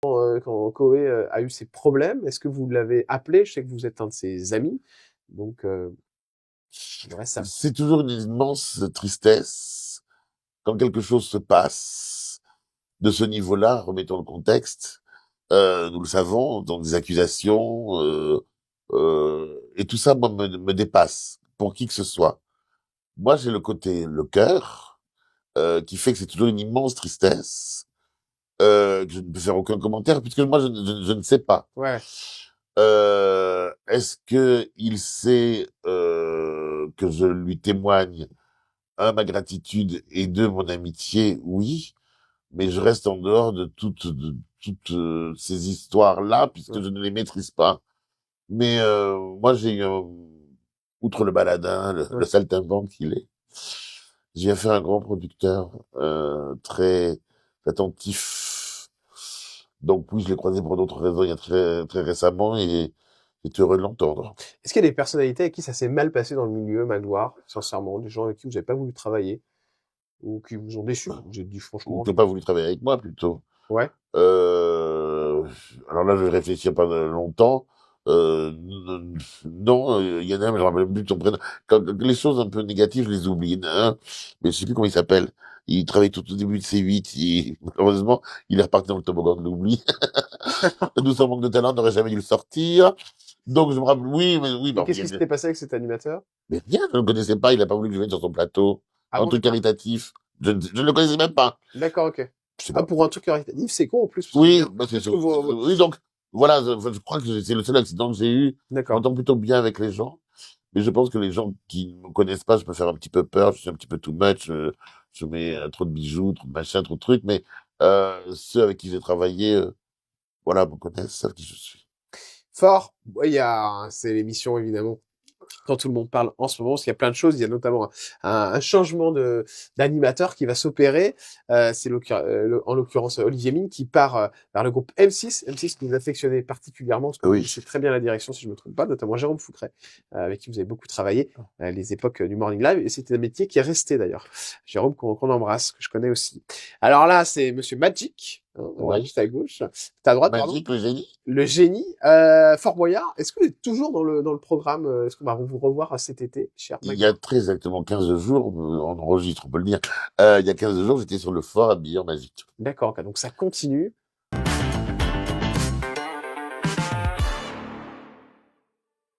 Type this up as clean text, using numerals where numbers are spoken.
quand Koé a eu ses problèmes, est-ce que vous l'avez appelé? Je sais que vous êtes un de ses amis, donc j'aimerais savoir. C'est toujours une immense tristesse quand quelque chose se passe de ce niveau-là, remettons le contexte. Nous le savons, dans des accusations, et tout ça, moi, me dépasse, pour qui que ce soit. Moi, j'ai le cœur, qui fait que c'est toujours une immense tristesse, que je ne peux faire aucun commentaire, puisque moi, je ne sais pas. Ouais, Est-ce que il sait que je lui témoigne, un, ma gratitude, et deux, mon amitié? Oui, mais je reste en dehors de toutes ces histoires-là, puisque ouais, je ne les maîtrise pas. Mais moi, j'ai eu, outre le baladin, le ouais. saltimbanque qu'il est, j'ai affaire à un grand producteur, très attentif. Donc oui, je l'ai croisé pour d'autres raisons il y a très, très récemment, et j'étais heureux de l'entendre. Est-ce qu'il y a des personnalités avec qui ça s'est mal passé dans le milieu, Magloire, sincèrement, des gens avec qui vous n'avez pas voulu travailler ou qui vous ont déçu? Vous vous êtes dit Ou franchement, qui n'ont pas voulu travailler avec moi, plutôt. ouais, Euh, alors là, je vais réfléchir pas longtemps. Non, il y en a un, mais je me rappelle plus de son prénom. Quand les choses un peu négatives, je les oublie. Il y en a un, mais je sais plus comment il s'appelle. Il travaillait tout au début de C8. Malheureusement, il est reparti dans le toboggan de l'oubli. Nous, son manque de talent, n'aurait jamais dû le sortir. Donc, je me rappelle, oui, mais oui, et bon, qu'est-ce qui s'était passé avec cet animateur? mais rien, je ne le connaissais pas. Il a pas voulu que je vienne sur son plateau. Ah Un bon? truc caritatif. Je ne le connaissais même pas. D'accord, OK. Je sais Ah, pas. pour un truc caritatif, c'est con en plus, parce que Oui, bien bah c'est plus que sûr. vous Oui, donc voilà, je crois que c'est le seul accident que j'ai eu. Je d'accord. m'entends plutôt bien avec les gens, mais je pense que les gens qui ne me connaissent pas, je peux faire un petit peu peur, je suis un petit peu too much, je mets trop de bijoux, trop de machins, trop de trucs, mais ceux avec qui j'ai travaillé, voilà, me connaissent, savent qui je suis. Fort, ouais, il y a c'est l'émission évidemment dont tout le monde parle en ce moment, parce qu'il y a plein de choses. Il y a notamment un changement de d'animateur qui va s'opérer. C'est en l'occurrence Olivier Mine qui part vers le groupe M6. M6 que vous affectionnez particulièrement, parce que vous Oui. connaissez très bien la direction, si je me trompe pas, notamment Jérôme Foucret, avec qui vous avez beaucoup travaillé, les époques du Morning Live. Et c'est un métier qui est resté d'ailleurs. Jérôme qu'on embrasse, que je connais aussi. Alors là, c'est Monsieur Magic, hein, Ouais. juste à gauche. T'as à droite, pardon. Magique, le génie. Le génie. Fort Boyard, est-ce que vous êtes toujours dans le programme? Est-ce qu'on va vous revoir cet été, cher Il y a Magloire? très exactement 15 jours, on enregistre, on peut le dire. Il y a 15 jours, j'étais sur le fort habillé en magique. D'accord, ok, donc ça continue.